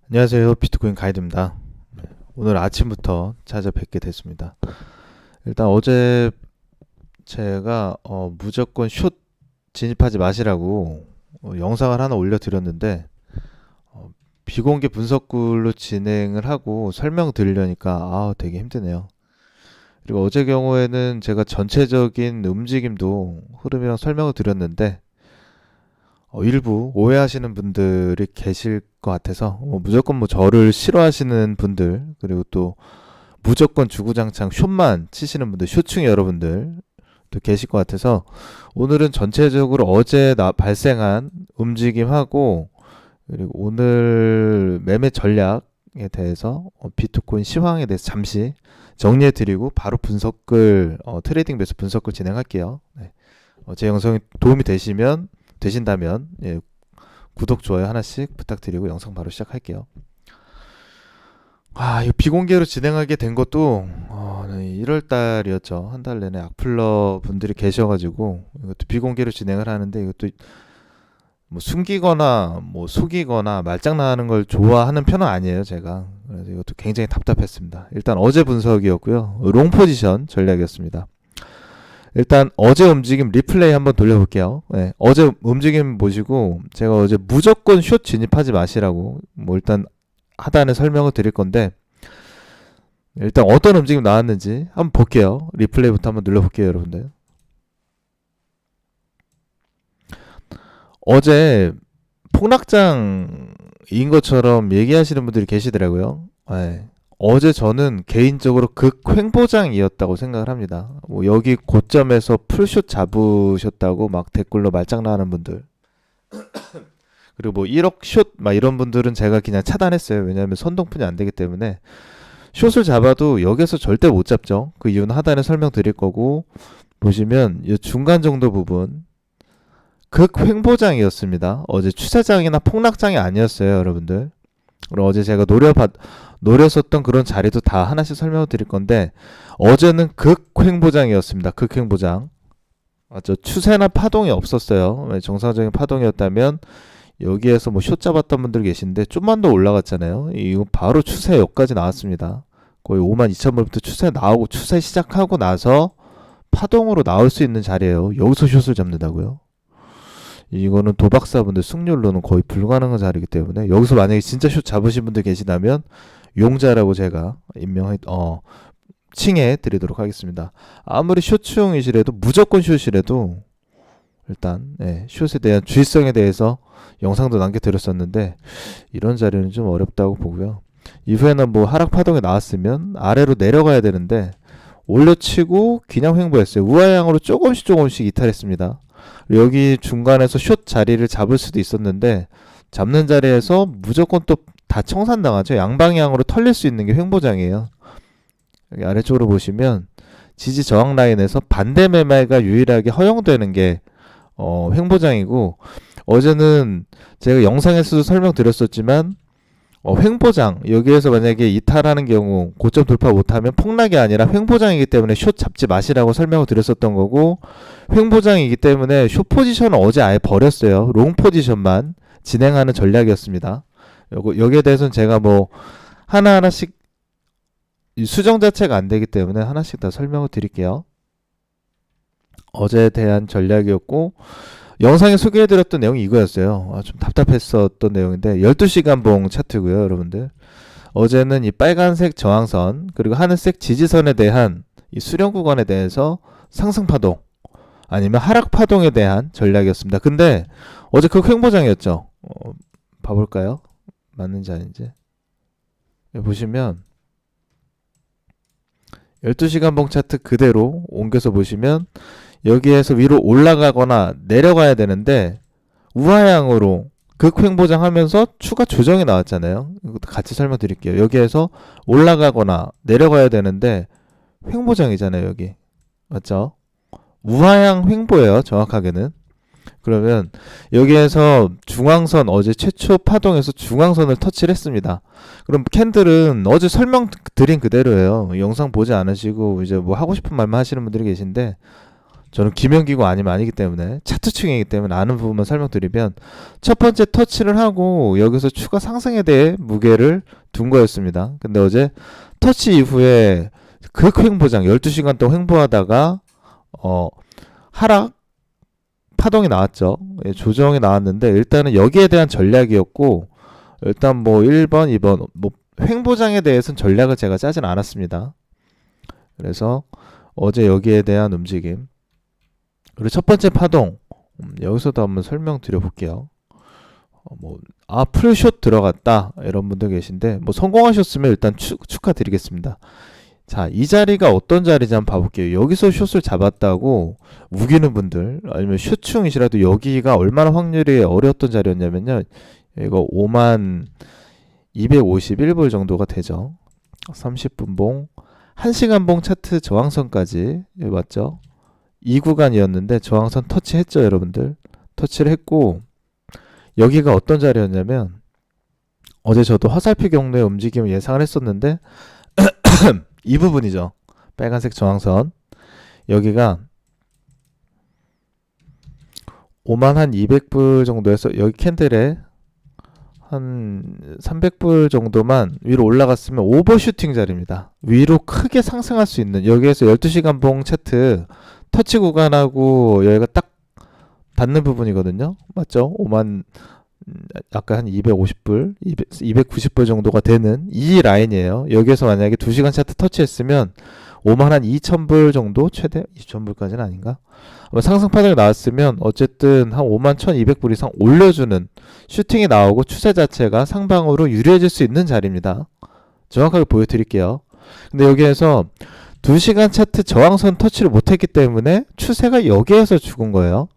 안녕하세요. 비트코인 가이드입니다. 오늘 아침부터 찾아뵙게 됐습니다. 일단 어제 제가 무조건 숏 진입하지 마시라고 영상을 하나 올려드렸는데 비공개 분석글로 진행을 하고 설명 드리려니까 되게 힘드네요. 그리고 어제 경우에는 제가 전체적인 움직임도 흐름이랑 설명을 드렸는데 일부 오해하시는 분들이 계실 것 같아서 무조건 저를 싫어하시는 분들, 그리고 또 무조건 주구장창 숏만 치시는 분들, 숏충이 여러분들 또 계실 것 같아서 오늘은 전체적으로 어제 발생한 움직임하고, 그리고 오늘 매매 전략에 대해서 비트코인 시황에 대해서 잠시 정리해드리고 바로 분석글, 트레이딩 매수 분석글 진행할게요. 네. 제 영상이 도움이 되신다면 구독, 좋아요 하나씩 부탁드리고 영상 바로 시작할게요. 이거 비공개로 진행하게 된 것도 1월 달이었죠. 한 달 내내 악플러 분들이 계셔가지고 이것도 비공개로 진행을 하는데, 이것도 숨기거나 속이거나 말장난하는 걸 좋아하는 편은 아니에요, 제가. 그래서 이것도 굉장히 답답했습니다. 일단 어제 분석이었고요. 롱 포지션 전략이었습니다. 일단 어제 움직임 리플레이 한번 돌려볼게요. 네, 어제 움직임 보시고 제가 어제 무조건 숏 진입하지 마시라고 일단 하단에 설명을 드릴 건데, 일단 어떤 움직임 나왔는지 한번 볼게요. 리플레이부터 한번 눌러볼게요, 여러분들. 어제 폭락장인 것처럼 얘기하시는 분들이 계시더라고요. 네. 어제 저는 개인적으로 극횡보장이었다고 생각을 합니다. 여기 고점에서 풀숏 잡으셨다고 막 댓글로 말장난하는 분들, 그리고 1억 숏 이런 분들은 제가 그냥 차단했어요. 왜냐하면 선동푼이 안 되기 때문에. 숏을 잡아도 여기서 절대 못 잡죠. 그 이유는 하단에 설명드릴 거고, 보시면 이 중간 정도 부분 극횡보장이었습니다. 어제 추세장이나 폭락장이 아니었어요, 여러분들. 그리고 어제 제가 노렸었던 그런 자리도 다 하나씩 설명을 드릴 건데, 어제는 극횡보장이었습니다. 극횡보장. 맞죠? 추세나 파동이 없었어요. 정상적인 파동이었다면 여기에서 숏 잡았던 분들 계신데 좀만 더 올라갔잖아요. 이거 바로 추세 여기까지 나왔습니다. 거의 52,000불부터 추세 나오고, 추세 시작하고 나서 파동으로 나올 수 있는 자리예요. 여기서 숏을 잡는다고요? 이거는 도박사분들 승률로는 거의 불가능한 자리이기 때문에, 여기서 만약에 진짜 숏 잡으신 분들 계시다면 용자라고 제가 칭해 드리도록 하겠습니다. 아무리 숏충이시라도, 무조건 숏이라도 일단 숏에 대한 주의성에 대해서 영상도 남겨드렸었는데, 이런 자리는 좀 어렵다고 보고요. 이후에는 하락 파동이 나왔으면 아래로 내려가야 되는데 올려치고 그냥 횡보했어요. 우하향으로 조금씩 이탈했습니다. 여기 중간에서 숏 자리를 잡을 수도 있었는데, 잡는 자리에서 무조건 또 다 청산당하죠. 양방향으로 털릴 수 있는 게 횡보장이에요. 여기 아래쪽으로 보시면 지지 저항 라인에서 반대 매매가 유일하게 허용되는 게 횡보장이고, 어제는 제가 영상에서도 설명드렸었지만 횡보장, 여기에서 만약에 이탈하는 경우 고점 돌파 못하면 폭락이 아니라 횡보장이기 때문에 숏 잡지 마시라고 설명을 드렸었던 거고, 횡보장이기 때문에 숏 포지션을 어제 아예 버렸어요. 롱 포지션만 진행하는 전략이었습니다. 여기에 대해서는 제가 하나하나씩 수정 자체가 안 되기 때문에 하나씩 다 설명을 드릴게요. 어제에 대한 전략이었고, 영상에 소개해드렸던 내용이 이거였어요. 좀 답답했었던 내용인데, 12시간 봉 차트고요, 여러분들. 어제는 이 빨간색 저항선, 그리고 하늘색 지지선에 대한 이 수렴 구간에 대해서 상승파동 아니면 하락파동에 대한 전략이었습니다. 근데 어제 그 횡보장이었죠. 봐볼까요? 맞는지 아닌지. 여기 보시면 12시간 봉 차트 그대로 옮겨서 보시면 여기에서 위로 올라가거나 내려가야 되는데 우하향으로 극횡보장 하면서 추가 조정이 나왔잖아요. 이것도 같이 설명드릴게요. 여기에서 올라가거나 내려가야 되는데 횡보장이잖아요, 여기. 맞죠? 우하향 횡보예요, 정확하게는. 그러면 여기에서 중앙선, 어제 최초 파동에서 중앙선을 터치를 했습니다. 그럼 캔들은 어제 설명드린 그대로예요. 영상 보지 않으시고 이제 하고 싶은 말만 하시는 분들이 계신데, 저는 김연기고 아니면 아니기 때문에 차트충이기 때문에 아는 부분만 설명드리면, 첫 번째 터치를 하고 여기서 추가 상승에 대해 무게를 둔 거였습니다. 근데 어제 터치 이후에 극횡보장 12시간 동안 횡보하다가 하락 파동이 나왔죠. 예, 조정이 나왔는데 일단은 여기에 대한 전략이었고, 일단 뭐 1번, 2번 뭐 횡보장에 대해서는 전략을 제가 짜진 않았습니다. 그래서 어제 여기에 대한 움직임, 그리고 첫 번째 파동, 여기서도 한번 설명드려 볼게요. 풀숏 들어갔다 이런 분들 계신데, 뭐 성공하셨으면 일단 축하드리겠습니다. 자, 이 자리가 어떤 자리인지 한번 봐볼게요. 여기서 숏을 잡았다고 우기는 분들, 아니면 숏충이시라도 여기가 얼마나 확률이 어려웠던 자리였냐면요, 이거 5만 251불 정도가 되죠. 30분봉 1시간봉 차트 저항선까지 맞죠? 이 구간이었는데 저항선 터치했죠, 여러분들. 터치를 했고, 여기가 어떤 자리였냐면, 어제 저도 화살표 경로의 움직임을 예상을 했었는데 이 부분이죠. 빨간색 저항선. 여기가 5만 한 200불 정도에서 여기 캔들에 한 300불 정도만 위로 올라갔으면 오버슈팅 자리입니다. 위로 크게 상승할 수 있는, 여기에서 12시간 봉 차트 터치 구간하고 여기가 딱 닿는 부분이거든요. 맞죠? 5만 아까 한 250불, 290불 정도가 되는 이 라인이에요. 여기에서 만약에 2시간 차트 터치했으면 5만 한 2천불 정도, 최대 2천불까지는 아닌가? 상승 파동이 나왔으면 어쨌든 한 5만 1200불 이상 올려주는 슈팅이 나오고 추세 자체가 상방으로 유리해질 수 있는 자리입니다. 정확하게 보여드릴게요. 근데 여기에서 2시간 차트 저항선 터치를 못했기 때문에 추세가 여기에서 죽은 거예요.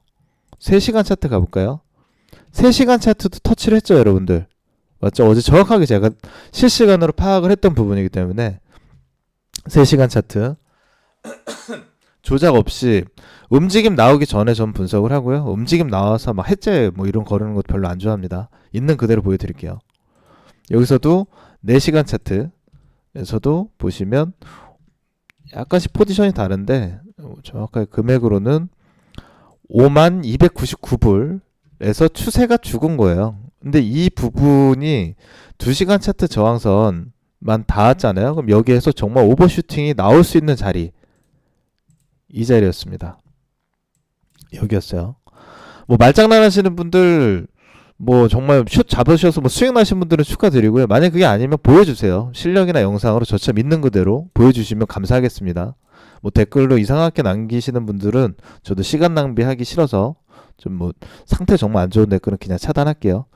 3시간 차트 가볼까요? 3시간 차트도 터치를 했죠, 여러분들. 맞죠? 어제 정확하게 제가 실시간으로 파악을 했던 부분이기 때문에 3시간 차트 조작 없이 움직임 나오기 전에 전 분석을 하고요. 움직임 나와서 막 해제 뭐 이런 거르는 것도 별로 안 좋아합니다. 있는 그대로 보여드릴게요. 여기서도 4시간 차트에서도 보시면 약간씩 포지션이 다른데, 정확하게 금액으로는 5만 299불에서 추세가 죽은 거예요. 근데 이 부분이 2시간 차트 저항선만 닿았잖아요. 그럼 여기에서 정말 오버슈팅이 나올 수 있는 자리, 이 자리였습니다. 여기였어요. 뭐 말장난 하시는 분들, 뭐 정말 슛 잡으셔서 뭐 수익 나신 분들은 축하드리고요. 만약 그게 아니면 보여주세요. 실력이나 영상으로 저처럼 있는 그대로 보여주시면 감사하겠습니다. 뭐 댓글로 이상하게 남기시는 분들은 저도 시간 낭비하기 싫어서 좀 뭐 상태 정말 안 좋은 댓글은 그냥 차단할게요.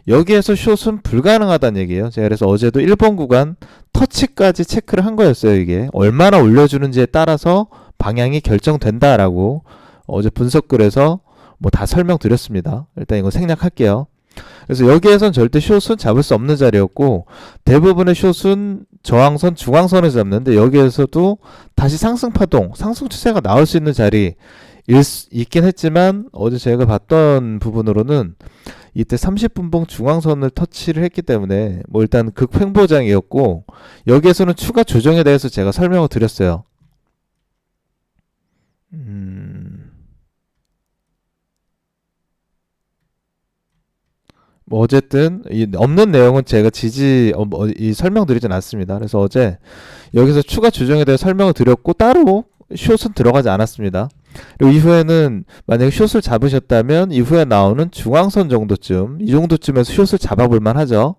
여기에서 숏은 불가능하다는 얘기예요. 제가 그래서 어제도 1번 구간 터치까지 체크를 한 거였어요. 이게 얼마나 올려주는지에 따라서 방향이 결정된다라고 어제 분석글에서 뭐 다 설명드렸습니다. 일단 이거 생략할게요. 그래서 여기에선 절대 숏은 잡을 수 없는 자리였고, 대부분의 숏은 저항선, 중앙선을 잡는데, 여기에서도 다시 상승 파동, 상승 추세가 나올 수 있는 자리 있긴 했지만, 어제 제가 봤던 부분으로는 이때 30분봉 중앙선을 터치를 했기 때문에 뭐 일단 극횡보장이었고, 여기에서는 추가 조정에 대해서 제가 설명을 드렸어요. 뭐 어쨌든 이 없는 내용은 제가 설명드리진 않습니다. 그래서 어제 여기서 추가 조정에 대해 설명을 드렸고, 따로 숏은 들어가지 않았습니다. 그리고 이후에는 만약에 숏을 잡으셨다면 이후에 나오는 중앙선 정도쯤, 이 정도쯤에서 숏을 잡아볼만 하죠.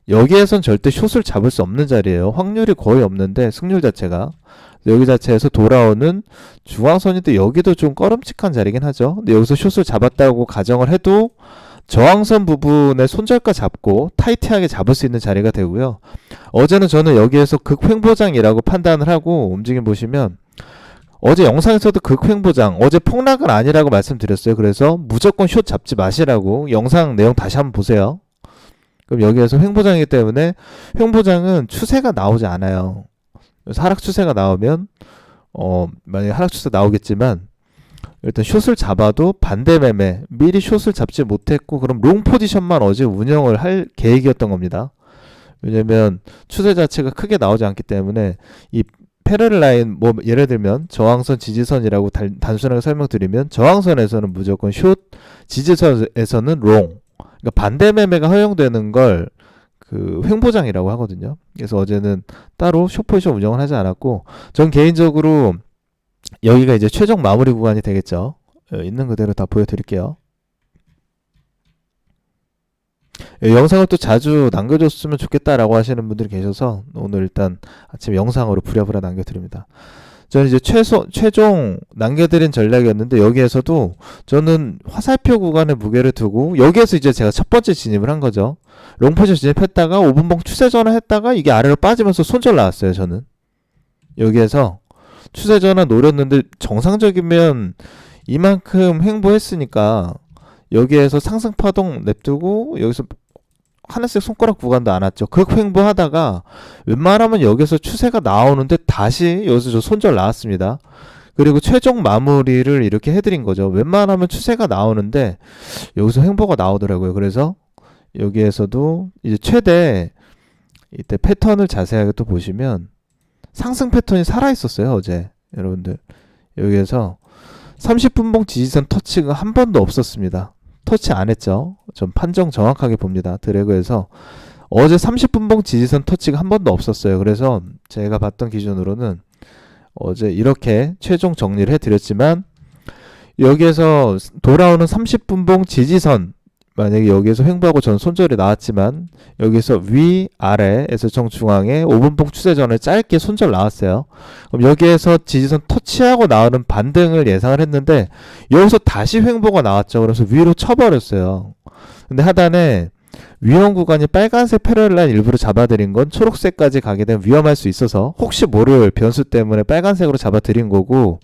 여기에선 절대 숏을 잡을 수 없는 자리예요. 확률이 거의 없는데, 승률 자체가 여기 자체에서 돌아오는 중앙선인데, 여기도 좀 꺼름칙한 자리긴 하죠. 근데 여기서 숏을 잡았다고 가정을 해도 저항선 부분에 손절가 잡고 타이트하게 잡을 수 있는 자리가 되고요. 어제는 저는 여기에서 극횡보장이라고 판단을 하고, 움직임 보시면 어제 영상에서도 극횡보장, 어제 폭락은 아니라고 말씀드렸어요. 그래서 무조건 숏 잡지 마시라고, 영상 내용 다시 한번 보세요. 그럼 여기에서 횡보장이기 때문에, 횡보장은 추세가 나오지 않아요. 그래서 하락 추세가 나오면 만약에 하락 추세 나오겠지만, 일단 숏을 잡아도 반대 매매, 미리 숏을 잡지 못했고, 그럼 롱 포지션만 어제 운영을 할 계획이었던 겁니다. 왜냐면 추세 자체가 크게 나오지 않기 때문에 이 패러렐 라인 뭐 예를 들면 저항선 지지선이라고 단순하게 설명드리면 저항선에서는 무조건 숏, 지지선에서는 롱. 그러니까 반대 매매가 허용되는 걸 그 횡보장이라고 하거든요. 그래서 어제는 따로 숏 포지션 운영을 하지 않았고 전 개인적으로 여기가 이제 최종 마무리 구간이 되겠죠. 있는 그대로 다 보여드릴게요. 영상을 또 자주 남겨줬으면 좋겠다라고 하시는 분들이 계셔서 오늘 일단 아침 영상으로 부랴부랴 남겨드립니다. 저는 이제 최종 남겨드린 전략이었는데 여기에서도 저는 화살표 구간에 무게를 두고 여기에서 이제 제가 첫 번째 진입을 한 거죠. 롱포지션 진입했다가 5분봉 추세 전환 했다가 이게 아래로 빠지면서 손절 나왔어요. 저는 여기에서 추세 전환 노렸는데 정상적이면 이만큼 횡보했으니까 여기에서 상승 파동 냅두고 여기서 하늘색 손가락 구간도 안 왔죠. 극횡보하다가 웬만하면 여기서 추세가 나오는데 다시 여기서 저 손절 나왔습니다. 그리고 최종 마무리를 이렇게 해드린 거죠. 웬만하면 추세가 나오는데 여기서 횡보가 나오더라고요. 그래서 여기에서도 이제 최대 이때 패턴을 자세하게 또 보시면 상승 패턴이 살아있었어요. 어제 여러분들 여기에서 30분봉 지지선 터치가 한 번도 없었습니다. 터치 안 했죠. 전 판정 정확하게 봅니다. 드래그에서 어제 30분봉 지지선 터치가 한 번도 없었어요. 그래서 제가 봤던 기준으로는 어제 이렇게 최종 정리를 해드렸지만 여기에서 돌아오는 30분봉 지지선 만약에 여기에서 횡보하고 전 손절이 나왔지만 여기서 위 아래에서 정중앙에 5분봉 추세전을 짧게 손절 나왔어요. 그럼 여기에서 지지선 터치하고 나오는 반등을 예상을 했는데 여기서 다시 횡보가 나왔죠. 그래서 위로 쳐버렸어요. 근데 하단에 위험 구간이 빨간색 패러렐 라인 일부러 잡아드린 건 초록색까지 가게 되면 위험할 수 있어서 혹시 모를 변수 때문에 빨간색으로 잡아드린 거고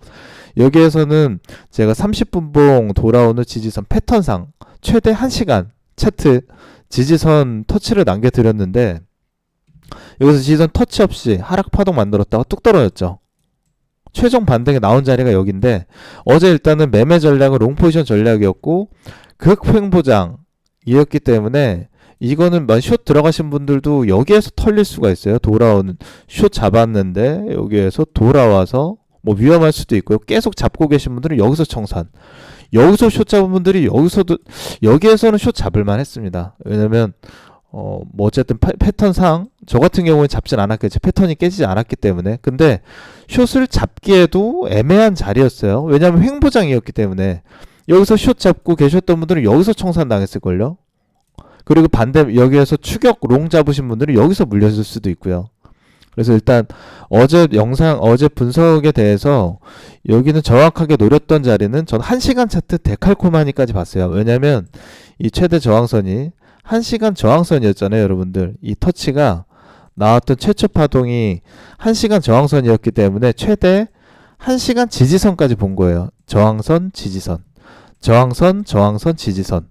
여기에서는 제가 30분봉 돌아오는 지지선 패턴상 최대 1시간 차트 지지선 터치를 남겨드렸는데 여기서 지지선 터치 없이 하락 파동 만들었다가 뚝 떨어졌죠. 최종 반등에 나온 자리가 여기인데 어제 일단은 매매 전략은 롱 포지션 전략이었고 극횡보장이었기 때문에 이거는 숏 들어가신 분들도 여기에서 털릴 수가 있어요. 돌아오는 숏 잡았는데 여기에서 돌아와서 뭐 위험할 수도 있고요. 계속 잡고 계신 분들은 여기서 청산. 여기서 숏 잡은 분들이 여기에서는 숏 잡을만 했습니다. 왜냐면 뭐 어쨌든 패턴상 저 같은 경우는 잡진 않았겠죠. 패턴이 깨지지 않았기 때문에. 근데 숏을 잡기에도 애매한 자리였어요. 왜냐면 횡보장이었기 때문에 여기서 숏 잡고 계셨던 분들은 여기서 청산 당했을걸요. 그리고 반대 여기에서 추격 롱 잡으신 분들은 여기서 물렸을 수도 있고요. 그래서 일단 어제 분석에 대해서 여기는 정확하게 노렸던 자리는 전 1시간 차트 데칼코마니까지 봤어요. 왜냐면 이 최대 저항선이 1시간 저항선이었잖아요. 여러분들 이 터치가 나왔던 최초 파동이 1시간 저항선이었기 때문에 최대 1시간 지지선까지 본 거예요. 저항선 지지선 저항선 지지선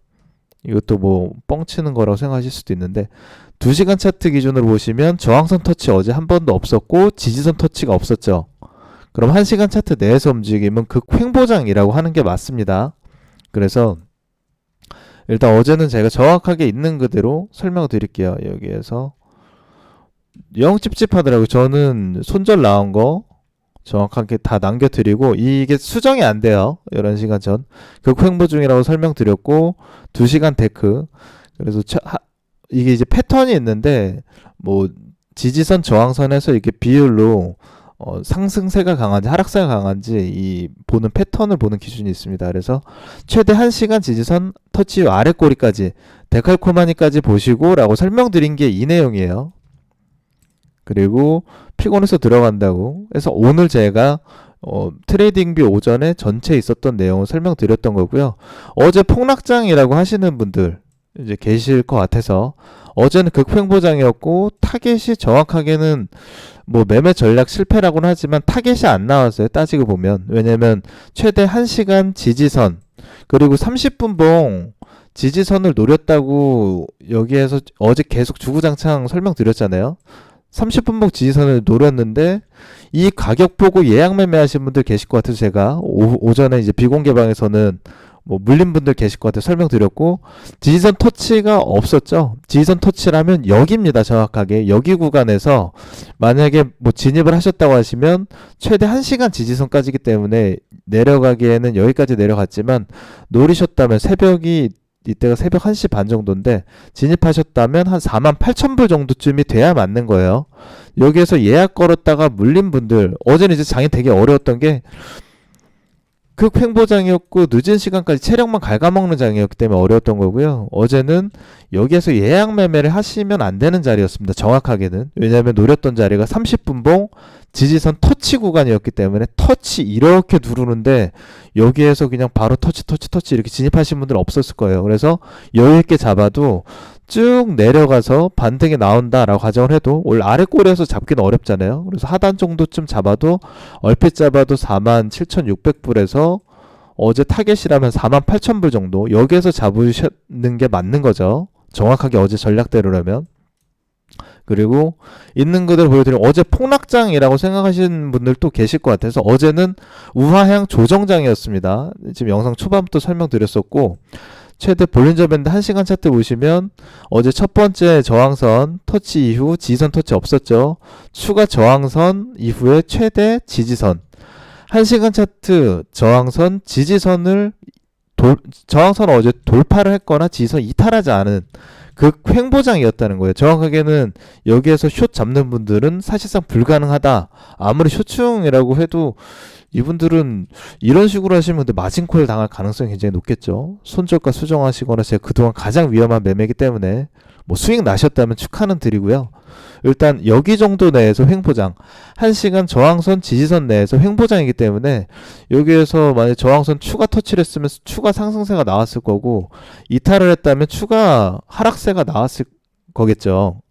이것도 뭐 뻥치는 거라고 생각하실 수도 있는데 2시간 차트 기준으로 보시면 저항선 터치 어제 한 번도 없었고 지지선 터치가 없었죠. 그럼 1시간 차트 내에서 움직이면 극횡보장이라고 하는 게 맞습니다. 그래서 일단 어제는 제가 정확하게 있는 그대로 설명을 드릴게요. 여기에서 영 찝찝하더라고요. 저는 손절 나온 거 정확하게 다 남겨드리고 이게 수정이 안 돼요. 11시간 전 극횡보 중이라고 설명드렸고 2시간 데크 그래서 이게 이제 패턴이 있는데 뭐 지지선 저항선에서 이렇게 비율로 상승세가 강한지 하락세가 강한지 이 보는 패턴을 보는 기준이 있습니다. 그래서 최대 1시간 지지선 터치 아래 꼬리까지 데칼코마니까지 보시고 라고 설명드린 게 이 내용이에요. 그리고 피곤해서 들어간다고 해서 오늘 제가 트레이딩비 오전에 전체 있었던 내용을 설명드렸던 거고요. 어제 폭락장이라고 하시는 분들 이제 계실 것 같아서 어제는 극횡보장이었고 타겟이 정확하게는 뭐 매매 전략 실패라고는 하지만 타겟이 안 나왔어요. 따지고 보면. 왜냐면 최대 1시간 지지선 그리고 30분봉 지지선을 노렸다고 여기에서 어제 계속 주구장창 설명드렸잖아요. 30분봉 지지선을 노렸는데 이 가격 보고 예약 매매하신 분들 계실 것 같아서 제가 오전에 이제 비공개방에서는 뭐 물린 분들 계실 것 같아요. 설명드렸고, 지지선 터치가 없었죠. 지지선 터치라면 여기입니다. 정확하게 여기 구간에서 만약에 뭐 진입을 하셨다고 하시면 최대 1시간 지지선까지기 때문에 내려가기에는 여기까지 내려갔지만, 노리셨다면 이때가 새벽 1시 반 정도인데 진입하셨다면 한 48,000불 정도쯤이 돼야 맞는 거예요. 여기에서 예약 걸었다가 물린 분들, 어제는 이제 장이 되게 어려웠던 게 극횡보장이었고 늦은 시간까지 체력만 갉아먹는 장이었기 때문에 어려웠던 거고요. 어제는 여기에서 예약 매매를 하시면 안 되는 자리였습니다. 정확하게는. 왜냐하면 노렸던 자리가 30분봉 지지선 터치 구간이었기 때문에 터치 이렇게 누르는데 여기에서 그냥 바로 터치 이렇게 진입하신 분들은 없었을 거예요. 그래서 여유있게 잡아도 쭉 내려가서 반등이 나온다라고 가정을 해도 원래 아래 꼬리에서 잡기는 어렵잖아요. 그래서 하단 정도쯤 잡아도 얼핏 잡아도 47,600불에서 어제 타겟이라면 48,000불 정도, 여기에서 잡으시는 게 맞는 거죠. 정확하게 어제 전략대로라면. 그리고 있는 그대로 보여드리면 어제 폭락장이라고 생각하시는 분들도 계실 것 같아서 어제는 우하향 조정장이었습니다. 지금 영상 초반부터 설명드렸었고, 최대 볼린저 밴드 1시간 차트 보시면 어제 첫 번째 저항선 터치 이후 지지선 터치 없었죠. 추가 저항선 이후에 최대 지지선, 1시간 차트 저항선 지지선을 저항선 어제 돌파를 했거나 지지선 이탈하지 않은 횡보장이었다는 거예요. 정확하게는 여기에서 숏 잡는 분들은 사실상 불가능하다. 아무리 숏충이라고 해도 이분들은 이런 식으로 하시면 근데 마진콜 당할 가능성이 굉장히 높겠죠. 손절가 수정하시거나 제가 그동안 가장 위험한 매매이기 때문에 뭐 수익 나셨다면 축하는 드리고요. 일단 여기 정도 내에서 횡보장, 1시간 저항선 지지선 내에서 횡보장이기 때문에 여기에서 만약 저항선 추가 터치를 했으면 추가 상승세가 나왔을 거고, 이탈을 했다면 추가 하락세가 나왔을 거겠죠.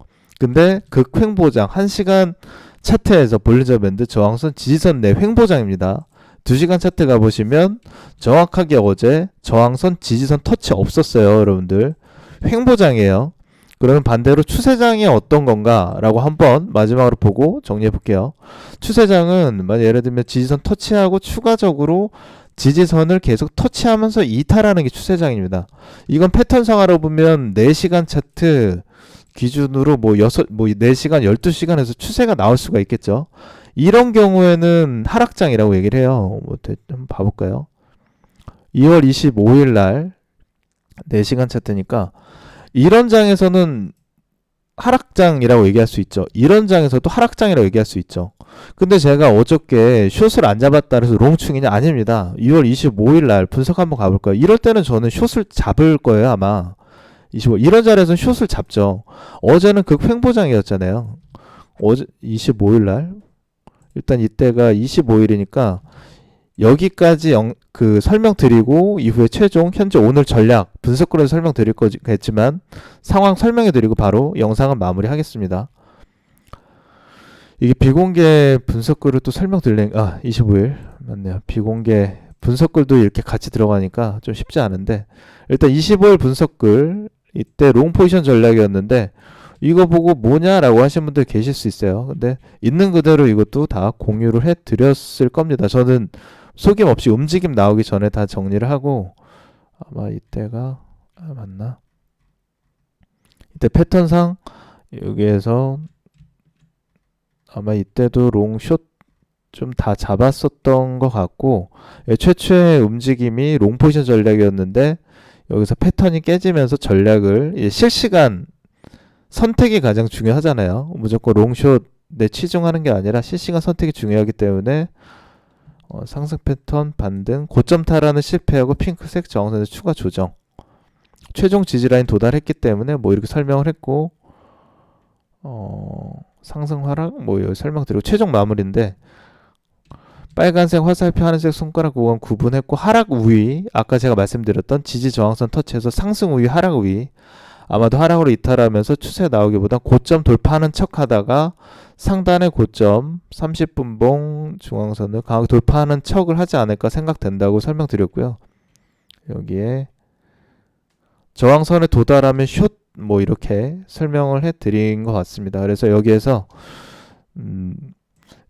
근데 극횡보장 1시간 차트에서 볼린저 밴드 저항선 지지선 내 횡보장입니다. 2시간 차트 가보시면 정확하게 어제 저항선 지지선 터치 없었어요. 여러분들 횡보장이에요. 그러면 반대로 추세장이 어떤 건가 라고 한번 마지막으로 보고 정리해 볼게요. 추세장은 만약 예를 들면 지지선 터치하고 추가적으로 지지선을 계속 터치하면서 이탈하는 게 추세장입니다. 이건 패턴상으로 보면 4시간 차트 기준으로 뭐 4시간, 12시간에서 추세가 나올 수가 있겠죠. 이런 경우에는 하락장이라고 얘기를 해요. 한번 봐볼까요? 2월 25일 날 4시간 차트니까 이런 장에서는 하락장이라고 얘기할 수 있죠. 이런 장에서도 하락장이라고 얘기할 수 있죠. 근데 제가 어저께 숏을 안 잡았다 그래서 롱충이냐? 아닙니다. 2월 25일 날 분석 한번 가볼까요? 이럴 때는 저는 숏을 잡을 거예요, 아마. 이런 자리에서는 숏을 잡죠. 어제는 극횡보장이었잖아요. 어제 25일 날 일단 이때가 25일이니까 여기까지 설명드리고 이후에 최종 현재 오늘 전략 분석글에서 설명드릴 거겠지만 상황 설명해드리고 바로 영상은 마무리하겠습니다. 이게 비공개 분석글을 또 설명드리는 25일 맞네요. 비공개 분석글도 이렇게 같이 들어가니까 좀 쉽지 않은데, 일단 25일 분석글 이때 롱 포지션 전략이었는데 이거 보고 뭐냐라고 하시는 분들 계실 수 있어요. 근데 있는 그대로 이것도 다 공유를 해드렸을 겁니다. 저는 속임 없이 움직임 나오기 전에 다 정리를 하고, 아마 이때가 맞나? 이때 패턴상 여기에서 아마 이때도 롱숏 좀 다 잡았었던 것 같고, 최초의 움직임이 롱 포지션 전략이었는데 여기서 패턴이 깨지면서 전략을 실시간 선택이 가장 중요하잖아요. 무조건 롱숏에 치중하는 게 아니라 실시간 선택이 중요하기 때문에 상승 패턴 반등, 고점 탈환은 실패하고 핑크색 저항선에서 추가 조정, 최종 지지라인 도달했기 때문에 뭐 이렇게 설명을 했고, 상승 하락 뭐 설명드리고 최종 마무리인데, 빨간색 화살표 하늘색 손가락 구간 구분했고, 하락 우위 아까 제가 말씀드렸던 지지 저항선 터치해서 상승 우위 하락 우위, 아마도 하락으로 이탈하면서 추세 나오기보다 고점 돌파하는 척 하다가 상단의 고점 30분봉 중앙선을 강하게 돌파하는 척을 하지 않을까 생각된다고 설명드렸고요. 여기에 저항선에 도달하면 숏 뭐 이렇게 설명을 해드린 것 같습니다. 그래서 여기에서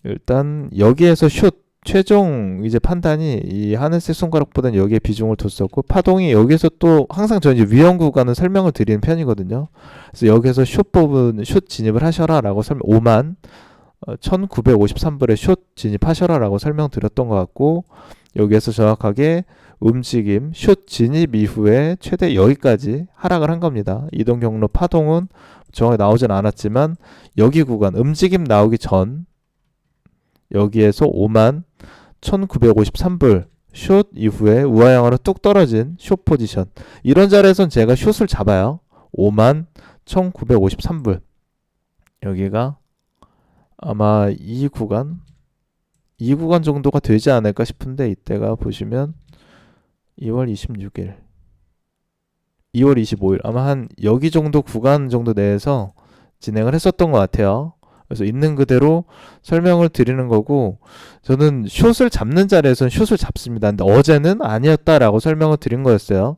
일단 여기에서 숏 최종 이제 판단이 이 하늘색 손가락보다는 여기에 비중을 뒀었고, 파동이 여기서 또 항상 저는 이제 위험 구간은 설명을 드리는 편이거든요. 그래서 여기서 숏 진입을 하셔라 라고 5만 1953불에 숏 진입하셔라 라고 설명드렸던 것 같고, 여기에서 정확하게 움직임 숏 진입 이후에 최대 여기까지 하락을 한 겁니다. 이동 경로 파동은 정확히 나오진 않았지만 여기 구간 움직임 나오기 전 여기에서 5만 1953불 숏 이후에 우하향으로 뚝 떨어진 숏 포지션, 이런 자리에선 제가 숏을 잡아요. 5만 1953불, 여기가 아마 이 구간 정도가 되지 않을까 싶은데, 이때가 보시면 2월 26일 2월 25일 아마 한 여기 정도 구간 정도 내에서 진행을 했었던 것 같아요. 그래서 있는 그대로 설명을 드리는 거고, 저는 숏을 잡는 자리에서는 숏을 잡습니다. 근데 어제는 아니었다라고 설명을 드린 거였어요.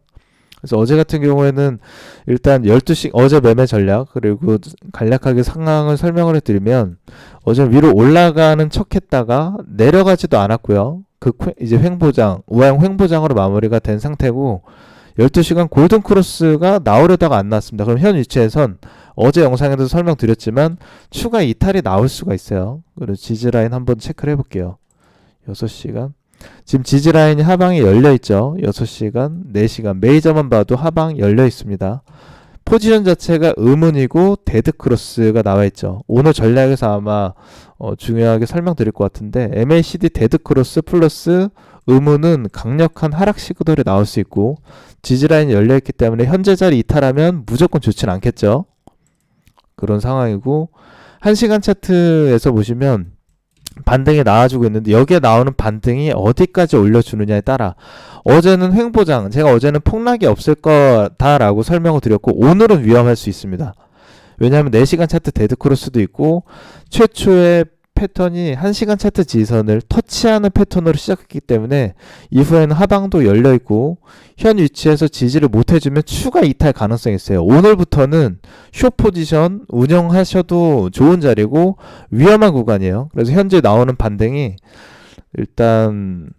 그래서 어제 같은 경우에는 일단 12시 어제 매매 전략, 그리고 간략하게 상황을 설명을 해드리면, 어제 위로 올라가는 척 했다가 내려가지도 않았고요. 이제 우하향 횡보장으로 마무리가 된 상태고, 12시간 골든 크로스가 나오려다가 안 나왔습니다. 그럼 현 위치에선 어제 영상에도 설명드렸지만 추가 이탈이 나올 수가 있어요. 그리고 지지라인 한번 체크를 해볼게요. 6시간 지금 지지라인이 하방에 열려있죠. 6시간, 4시간 메이저만 봐도 하방 열려있습니다. 포지션 자체가 의문이고 데드크로스가 나와있죠. 오늘 전략에서 아마 중요하게 설명드릴 것 같은데, MACD 데드크로스 플러스 의문은 강력한 하락 시그널이 나올 수 있고, 지지라인이 열려있기 때문에 현재 자리 이탈하면 무조건 좋지는 않겠죠. 그런 상황이고, 1시간 차트에서 보시면 반등이 나와주고 있는데, 여기에 나오는 반등이 어디까지 올려주느냐에 따라, 어제는 횡보장, 제가 어제는 폭락이 없을 거다라고 설명을 드렸고, 오늘은 위험할 수 있습니다. 왜냐하면 4시간 차트 데드크로스도 있고, 최초의 패턴이 1시간 차트 지지선을 터치하는 패턴으로 시작했기 때문에 이후에는 하방도 열려있고, 현 위치에서 지지를 못해주면 추가 이탈 가능성이 있어요. 오늘부터는 숏 포지션 운영하셔도 좋은 자리고 위험한 구간이에요. 그래서 현재 나오는 반등이 일단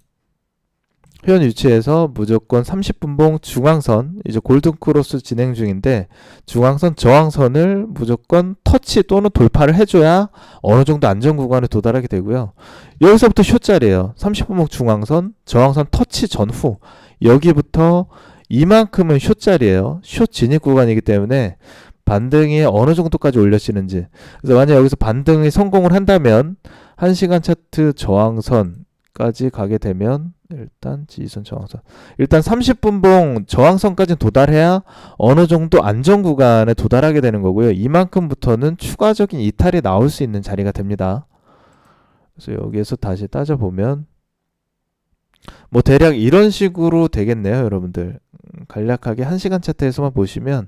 현 위치에서 무조건 30분봉 중앙선, 이제 골든크로스 진행 중인데 중앙선 저항선을 무조건 터치 또는 돌파를 해줘야 어느 정도 안전 구간에 도달하게 되고요. 여기서부터 숏자리예요. 30분봉 중앙선, 저항선 터치 전후, 여기부터 이만큼은 숏자리예요. 숏 진입 구간이기 때문에 반등이 어느 정도까지 올려지는지, 그래서 만약 여기서 반등이 성공을 한다면 1시간 차트 저항선까지 가게 되면, 일단 지지선 저항선, 일단 30분봉 저항선까지 도달해야 어느 정도 안전 구간에 도달하게 되는 거고요. 이만큼부터는 추가적인 이탈이 나올 수 있는 자리가 됩니다. 그래서 여기에서 다시 따져보면 뭐 대략 이런 식으로 되겠네요. 여러분들 간략하게 1시간 차트에서만 보시면,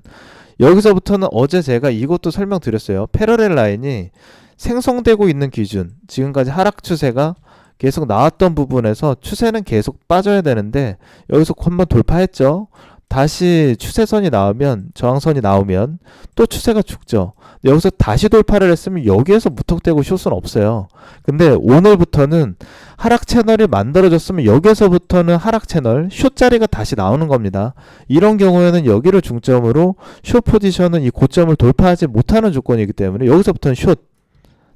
여기서부터는 어제 제가 이것도 설명드렸어요. 패러렐 라인이 생성되고 있는 기준, 지금까지 하락 추세가 계속 나왔던 부분에서 추세는 계속 빠져야 되는데, 여기서 한번 돌파했죠. 다시 추세선이 나오면, 저항선이 나오면 또 추세가 죽죠. 여기서 다시 돌파를 했으면 여기에서 무턱대고 숏은 없어요. 근데 오늘부터는 하락 채널이 만들어졌으면 여기에서부터는 하락 채널, 숏 자리가 다시 나오는 겁니다. 이런 경우에는 여기를 중점으로 숏 포지션은 이 고점을 돌파하지 못하는 조건이기 때문에 여기서부터는 숏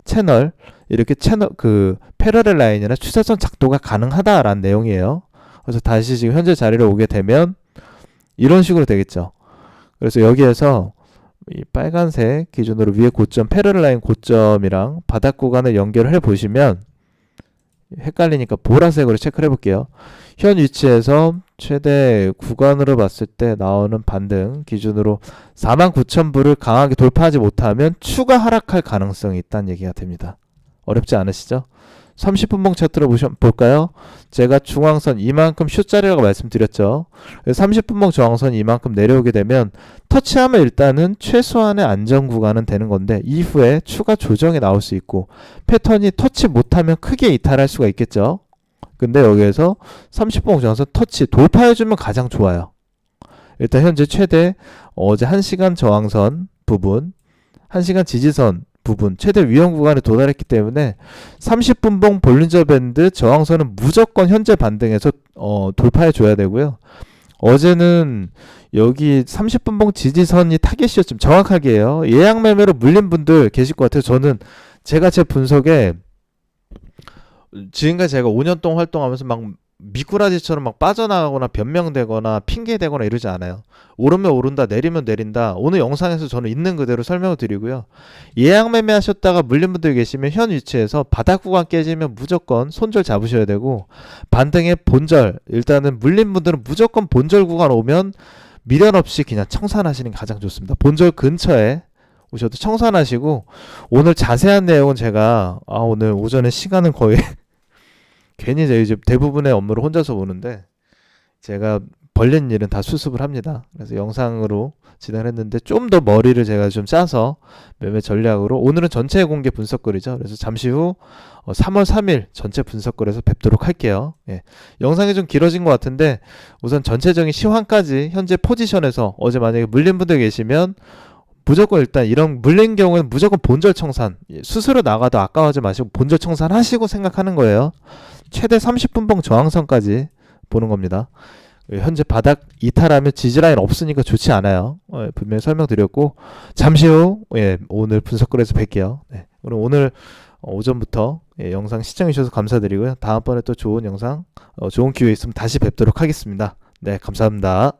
채널, 이렇게 패러렐 라인이나 추세선 작도가 가능하다라는 내용이에요. 그래서 다시 지금 현재 자리로 오게 되면 이런 식으로 되겠죠. 그래서 여기에서 이 빨간색 기준으로 위에 고점, 패러렐 라인 고점이랑 바닥 구간을 연결을 해 보시면, 헷갈리니까 보라색으로 체크를 해볼게요. 현 위치에서 최대 구간으로 봤을 때 나오는 반등 기준으로 49,000불을 강하게 돌파하지 못하면 추가 하락할 가능성이 있다는 얘기가 됩니다. 어렵지 않으시죠? 30분봉 차트로 볼까요? 제가 중앙선 이만큼 숏자리라고 말씀드렸죠. 30분봉 저항선 이만큼 내려오게 되면 터치하면 일단은 최소한의 안전 구간은 되는 건데, 이후에 추가 조정이 나올 수 있고, 패턴이 터치 못하면 크게 이탈할 수가 있겠죠. 근데 여기에서 30분봉 저항선 터치 돌파해주면 가장 좋아요. 일단 현재 최대 어제 1시간 저항선 부분, 1시간 지지선 부분, 최대 위험 구간에 도달했기 때문에 30분봉 볼린저 밴드 저항선은 무조건 현재 반등에서 돌파해 줘야 되고요. 어제는 여기 30분봉 지지선이 타겟이었죠. 정확하게요. 예약 매매로 물린 분들 계실 것 같아요. 저는 제가 제 분석에 지금까지 제가 5년 동안 활동하면서 막 미꾸라지처럼 막 빠져나가거나 변명되거나 핑계대거나 이러지 않아요. 오르면 오른다, 내리면 내린다. 오늘 영상에서 저는 있는 그대로 설명을 드리고요. 예약 매매하셨다가 물린 분들 계시면 현 위치에서 바닥 구간 깨지면 무조건 손절 잡으셔야 되고, 반등의 본절, 일단은 물린 분들은 무조건 본절 구간 오면 미련 없이 그냥 청산하시는 게 가장 좋습니다. 본절 근처에 오셔도 청산하시고, 오늘 자세한 내용은 제가 오늘 오전에 시간은 거의 괜히 이제 대부분의 업무를 혼자서 보는데 제가 벌린 일은 다 수습을 합니다. 그래서 영상으로 진행을 했는데 좀 더 머리를 제가 좀 짜서 매매 전략으로 오늘은 전체 공개 분석거리죠. 그래서 잠시 후 3월 3일 전체 분석거리에서 뵙도록 할게요. 예. 영상이 좀 길어진 것 같은데 우선 전체적인 시황까지 현재 포지션에서 어제 만약에 물린 분들 계시면 무조건 일단 이런 물린 경우에는 무조건 본절 청산, 수수료 나가도 아까워하지 마시고 본절 청산 하시고 생각하는 거예요. 최대 30분봉 저항선까지 보는 겁니다. 현재 바닥 이탈하면 지지라인 없으니까 좋지 않아요. 분명히 설명드렸고 잠시 후 오늘 분석거리에서 뵐게요. 오늘 오전부터 영상 시청해 주셔서 감사드리고요. 다음번에 또 좋은 영상, 좋은 기회 있으면 다시 뵙도록 하겠습니다. 네, 감사합니다.